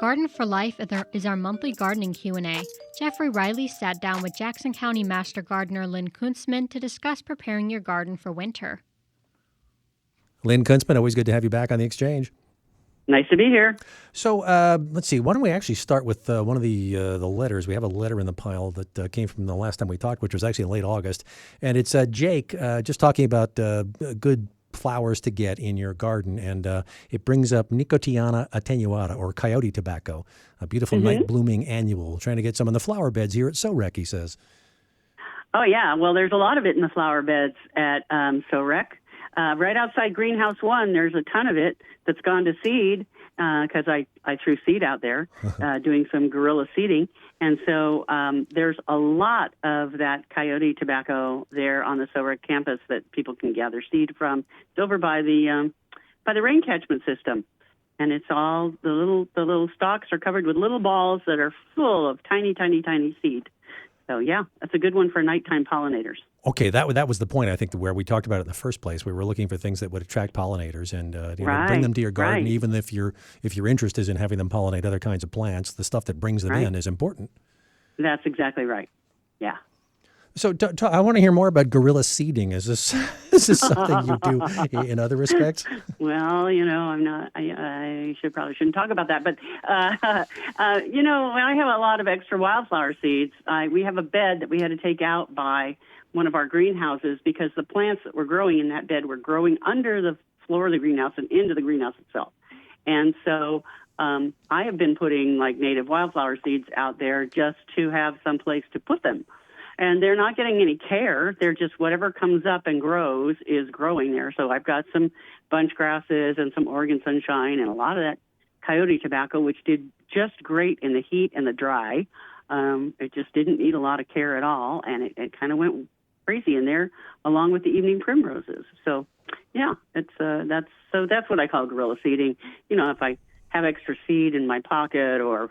Garden for Life is our monthly gardening Q&A. Jeffrey Riley sat down with Jackson County Master Gardener Lynn Kunstman to discuss preparing your garden for winter. Lynn Kunstman, always good to have you back on the Exchange. Nice to be here. So let's see. Why don't we actually start with one of the letters? We have a letter in the pile that came from the last time we talked, which was actually in late August. And it's Jake just talking about good flowers to get in your garden. And it brings up Nicotiana attenuata, or coyote tobacco, a beautiful night blooming annual. Trying to get some in the flower beds here at SOREC, he says. Oh, yeah. Well, there's a lot of it in the flower beds at SOREC. Right outside Greenhouse 1, there's a ton of it that's gone to seed because I threw seed out there doing some guerrilla seeding. And so there's a lot of that coyote tobacco there on the SOREC campus that people can gather seed from. It's over by the rain catchment system. And it's all, the little stalks are covered with little balls that are full of tiny, tiny, tiny seed. So, yeah, that's a good one for nighttime pollinators. Okay, that was the point, I think, where we talked about it in the first place. We were looking for things that would attract pollinators and bring them to your garden, even if your interest is in having them pollinate other kinds of plants. The stuff that brings them in is important. That's exactly right, yeah. So I want to hear more about guerrilla seeding. Is this something you do in other respects? Well, I'm not. I shouldn't talk about that. But when I have a lot of extra wildflower seeds, we have a bed that we had to take out by one of our greenhouses because the plants that were growing in that bed were growing under the floor of the greenhouse and into the greenhouse itself. And so I have been putting native wildflower seeds out there just to have some place to put them. And they're not getting any care. They're just whatever comes up and grows is growing there. So I've got some bunch grasses and some Oregon sunshine and a lot of that coyote tobacco, which did just great in the heat and the dry. It just didn't need a lot of care at all, and it kind of went crazy in there, along with the evening primroses. So, yeah, that's what I call guerrilla seeding. If I have extra seed in my pocket, or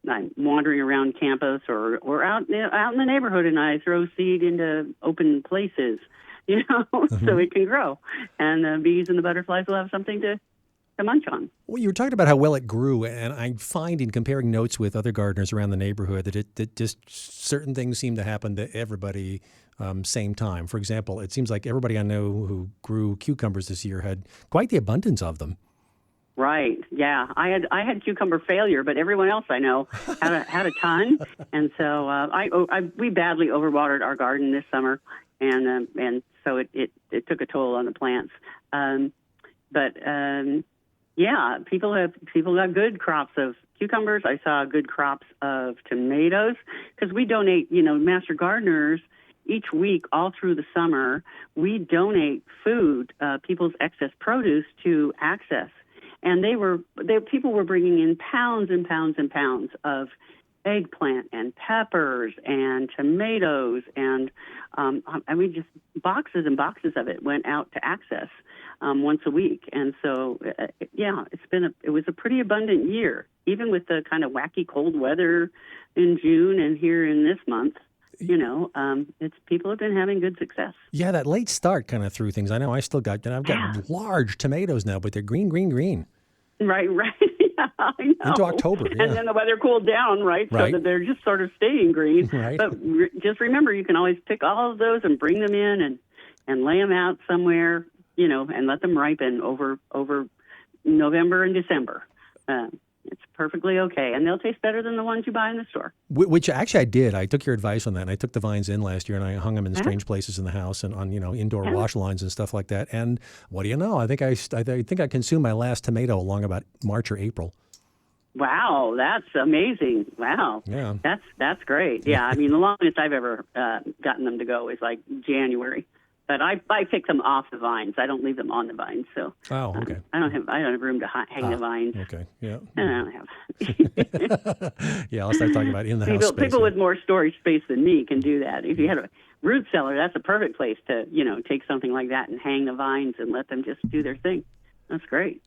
I'm wandering around campus, or out in the neighborhood, and I throw seed into open places, so it can grow, and the bees and the butterflies will have something to munch on. Well, you were talking about how well it grew, and I find in comparing notes with other gardeners around the neighborhood that just certain things seem to happen to everybody same time. For example, it seems like everybody I know who grew cucumbers this year had quite the abundance of them. Right. Yeah. I had cucumber failure, but everyone else I know had a ton, and so we badly overwatered our garden this summer, and so it took a toll on the plants. Yeah, people got good crops of cucumbers. I saw good crops of tomatoes because we donate, master gardeners, each week all through the summer, we donate food, people's excess produce to Access. And people were bringing in pounds and pounds and pounds of eggplant and peppers and tomatoes, and just boxes and boxes of it went out to Access once a week. And so, it was a pretty abundant year, even with the kind of wacky cold weather in June and here in this month. People have been having good success. Yeah, that late start kind of threw things. I know I've got large tomatoes now, but they're green. Right. Yeah, I know. Into October, yeah. And then the weather cooled down, right? So that they're just sort of staying green. Right. But just remember, you can always pick all of those and bring them in and lay them out somewhere, and let them ripen over November and December. It's perfectly okay, and they'll taste better than the ones you buy in the store. Which actually I did. I took your advice on that, and I took the vines in last year, and I hung them in strange places in the house and on indoor wash lines and stuff like that. And what do you know? I think I consumed my last tomato along about March or April. Wow, that's amazing! Wow, yeah, that's great. Yeah, I mean the longest I've ever gotten them to go is like January. But I pick them off the vines. I don't leave them on the vines. So okay. I don't have room to hang the vines. Okay, yeah. I don't have. Yeah, I'll start talking about in the house space. People with more storage space than me can do that. If you had a root cellar, that's a perfect place to take something like that and hang the vines and let them just do their thing. That's great.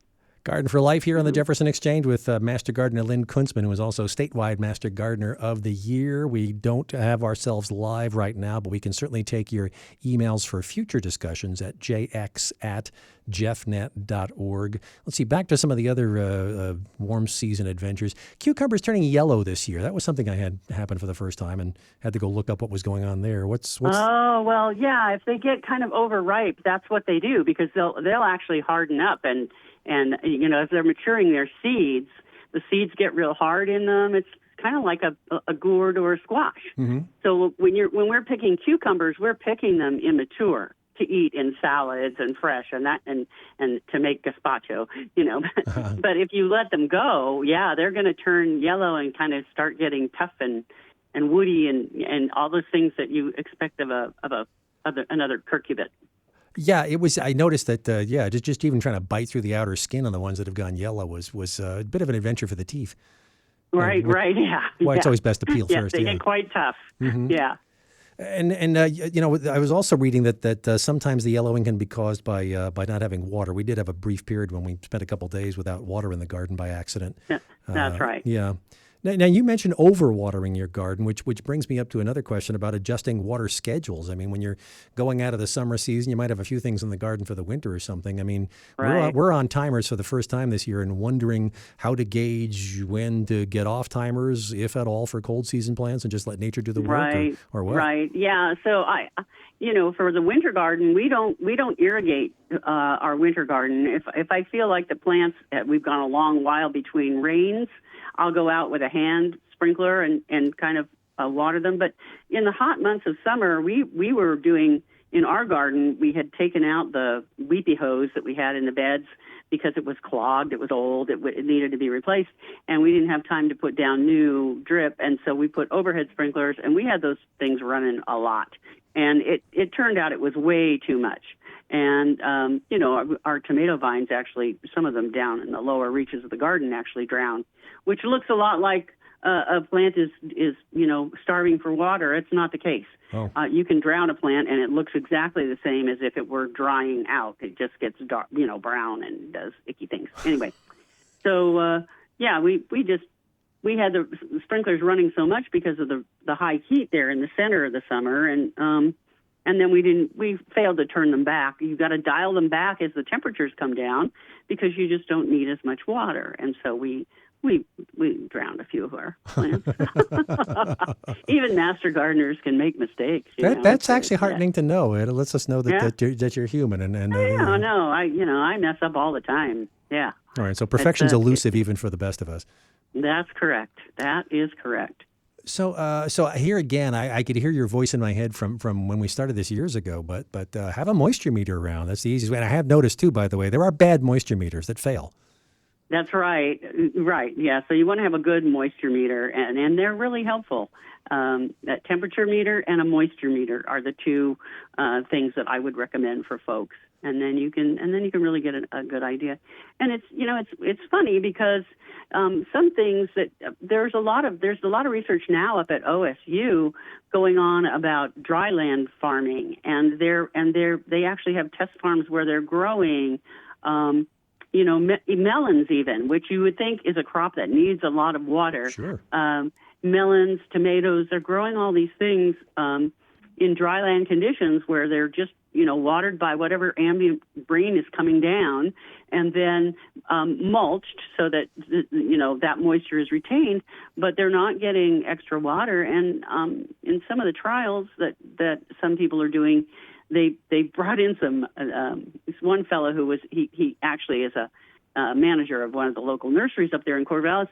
Garden for Life here on the Jefferson Exchange with Master Gardener Lynn Kunstman, who is also statewide Master Gardener of the Year. We don't have ourselves live right now, but we can certainly take your emails for future discussions at jx@jeffnet.org. Let's see, back to some of the other warm season adventures. Cucumbers turning yellow this year. That was something I had happen for the first time and had to go look up what was going on there. What's Oh, well, yeah, if they get kind of overripe, that's what they do, because they'll actually harden up and as they're maturing their seeds, the seeds get real hard in them. It's kind of like a gourd or a squash. Mm-hmm. So when we're picking cucumbers, we're picking them immature to eat in salads and fresh and to make gazpacho, But if you let them go, they're going to turn yellow and kind of start getting tough and woody and all those things that you expect of another curcubit. Yeah, it was. I noticed that. Just even trying to bite through the outer skin on the ones that have gone yellow was a bit of an adventure for the teeth. Right. Yeah. Why it's always best to peel first. They get quite tough. Mm-hmm. Yeah. And I was also reading that sometimes the yellowing can be caused by not having water. We did have a brief period when we spent a couple days without water in the garden by accident. That's right. Yeah. Now, you mentioned overwatering your garden, which brings me up to another question about adjusting water schedules. I mean, when you're going out of the summer season, you might have a few things in the garden for the winter or something. I mean, right. we're on timers for the first time this year and wondering how to gauge when to get off timers, if at all, for cold season plants and just let nature do the work, right. or what? Right. Yeah. So for the winter garden, we don't irrigate our winter garden. If I feel like the plants, we've gone a long while between rains, I'll go out with a hand sprinkler and kind of water them. But in the hot months of summer, we were doing, in our garden, we had taken out the weepy hose that we had in the beds because it was clogged, it was old, it needed to be replaced, and we didn't have time to put down new drip. And so we put overhead sprinklers, and we had those things running a lot. And it turned out it was way too much. And, our tomato vines actually, some of them down in the lower reaches of the garden actually drowned, which looks a lot like a plant is starving for water. It's not the case. Oh. You can drown a plant, and it looks exactly the same as if it were drying out. It just gets dark, brown and does icky things. Anyway, so, we had the sprinklers running so much because of the high heat there in the center of the summer, and then we failed to turn them back. You've got to dial them back as the temperatures come down because you just don't need as much water. And so we drowned a few of our plants. Even master gardeners can make mistakes. That's actually heartening to know. It lets us know that you're human. I mess up all the time. Yeah. All right. So perfection's elusive even for the best of us. That's correct. That is correct. So here again, I could hear your voice in my head from when we started this years ago, but have a moisture meter around. That's the easiest way. And I have noticed, too, by the way, there are bad moisture meters that fail. That's right. Right, yeah. So you want to have a good moisture meter, and they're really helpful. That temperature meter and a moisture meter are the two things that I would recommend for folks. And then you can really get a good idea. And it's funny because some things that there's a lot of research now up at OSU going on about dryland farming, and they actually have test farms where they're growing melons even, which you would think is a crop that needs a lot of water. Sure. Melons, tomatoes, they're growing all these things in dryland conditions where they're just watered by whatever ambient rain is coming down, and then mulched so that that moisture is retained, but they're not getting extra water. And in some of the trials that some people are doing, they brought in some this one fellow who was he actually is a manager of one of the local nurseries up there in Corvallis.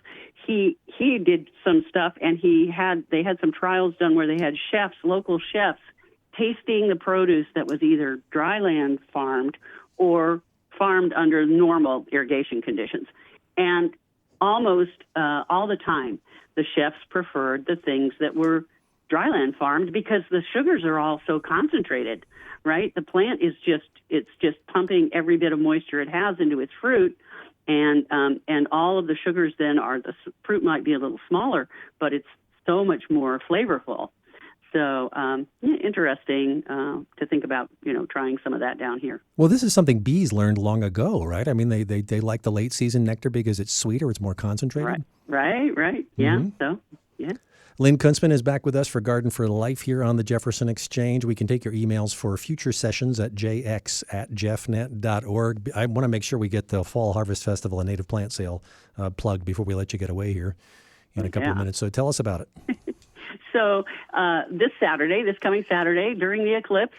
He did some stuff, and they had some trials done where they had local chefs tasting the produce that was either dryland farmed or farmed under normal irrigation conditions. And almost all the time, the chefs preferred the things that were dryland farmed because the sugars are all so concentrated, right? The plant is just pumping every bit of moisture it has into its fruit, and all of the sugars then the fruit might be a little smaller, but it's so much more flavorful. So interesting to think about, trying some of that down here. Well, this is something bees learned long ago, right? I mean, they like the late season nectar because it's sweeter, it's more concentrated. Right. Yeah. Mm-hmm. So, yeah. Lynn Kunstman is back with us for Garden for Life here on the Jefferson Exchange. We can take your emails for future sessions at jx@jeffnet.org. I want to make sure we get the Fall Harvest Festival and Native Plant Sale plugged before we let you get away here in a couple of minutes. So tell us about it. So this coming Saturday, during the eclipse,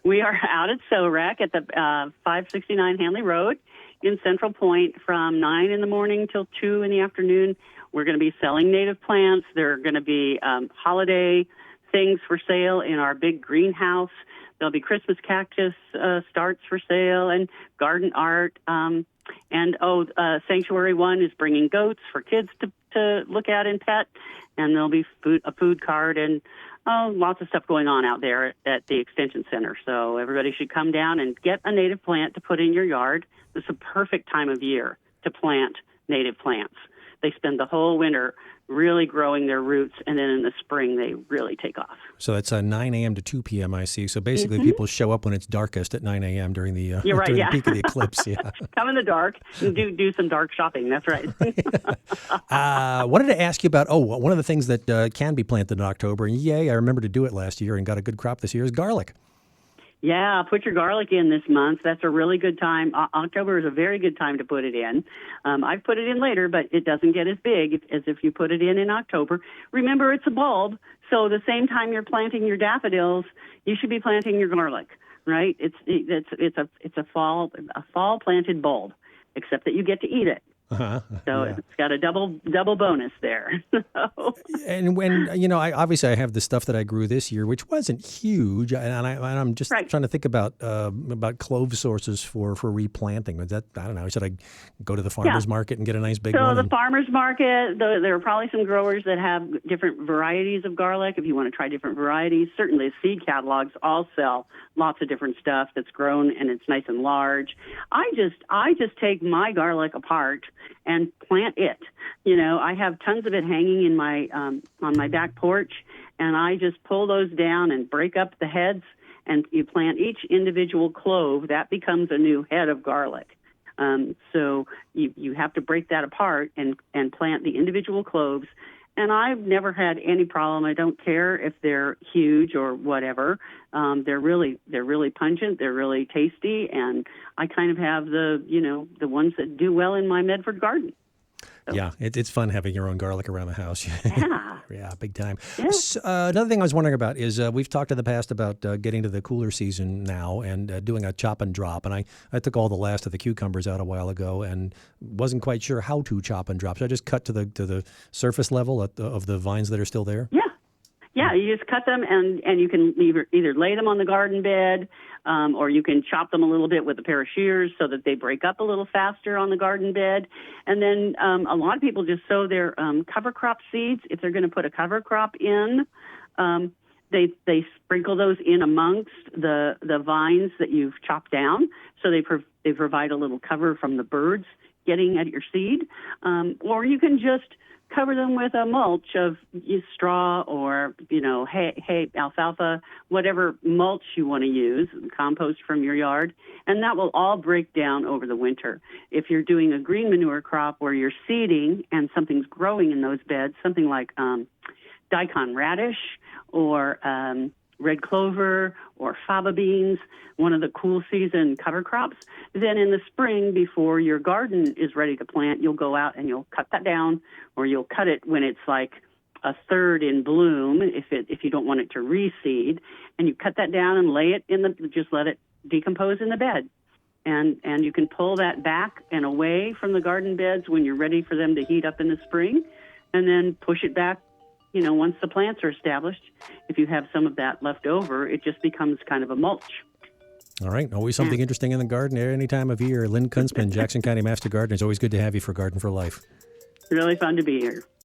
we are out at SORAC at the 569 Hanley Road in Central Point from 9 in the morning till 2 in the afternoon. We're going to be selling native plants. There are going to be holiday things for sale in our big greenhouse. There'll be Christmas cactus starts for sale and garden art. Sanctuary One is bringing goats for kids to look at and pet. And there'll be a food cart and lots of stuff going on out there at the Extension Center. So everybody should come down and get a native plant to put in your yard. This is a perfect time of year to plant native plants. They spend the whole winter really growing their roots, and then in the spring they really take off. So that's 9 a.m. to 2 p.m. I see. So basically people show up when it's darkest at 9 a.m. during the, during the peak of the eclipse. Yeah. Come in the dark and do some dark shopping. That's right. Wanted to ask you about, one of the things that can be planted in October, and I remember to do it last year and got a good crop this year, is garlic. Yeah, put your garlic in this month. That's a really good time. October is a very good time to put it in. I've put it in later, but it doesn't get as big as if you put it in October. Remember, it's a bulb, so the same time you're planting your daffodils, you should be planting your garlic, right? It's a fall planted bulb, except that you get to eat it. So it's got a double bonus there. And when I have the stuff that I grew this year, which wasn't huge, and I'm just trying to think about clove sources for replanting. Was that, I don't know? Should I go to the farmers market and get a nice big one? So the farmers market, there are probably some growers that have different varieties of garlic. If you want to try different varieties, certainly seed catalogs all sell lots of different stuff that's grown and it's nice and large. I just take my garlic apart and plant it. I have tons of it hanging in my on my back porch, and I just pull those down and break up the heads, and you plant each individual clove. That becomes a new head of garlic. So you have to break that apart and plant the individual cloves. And I've never had any problem. I don't care if they're huge or whatever. They're really pungent. They're really tasty, and I kind of have the ones that do well in my Medford garden. So. Yeah, it's fun having your own garlic around the house. Yeah. Yeah, big time. Yeah. So, another thing I was wondering about is we've talked in the past about getting to the cooler season now and doing a chop and drop. And I took all the last of the cucumbers out a while ago and wasn't quite sure how to chop and drop. Should I just cut to the surface level of the vines that are still there? Yeah, you just cut them, and you can either lay them on the garden bed, or you can chop them a little bit with a pair of shears so that they break up a little faster on the garden bed. And then a lot of people just sow their cover crop seeds. If they're going to put a cover crop in, they sprinkle those in amongst the vines that you've chopped down, so they provide a little cover from the birds getting at your seed. Or you can just cover them with a mulch of straw or, hay, alfalfa, whatever mulch you want to use, compost from your yard, and that will all break down over the winter. If you're doing a green manure crop where you're seeding and something's growing in those beds, something like daikon radish or red clover or faba beans, one of the cool season cover crops, then in the spring before your garden is ready to plant, you'll go out and you'll cut that down, or you'll cut it when it's like a third in bloom if you don't want it to reseed, and you cut that down and lay it just let it decompose in the bed. And you can pull that back and away from the garden beds when you're ready for them to heat up in the spring, and then push it back. Once the plants are established, if you have some of that left over, it just becomes kind of a mulch. All right. Always something interesting in the garden at any time of year. Lynn Kunstman, Jackson County Master Gardener. It's always good to have you for Garden for Life. Really fun to be here.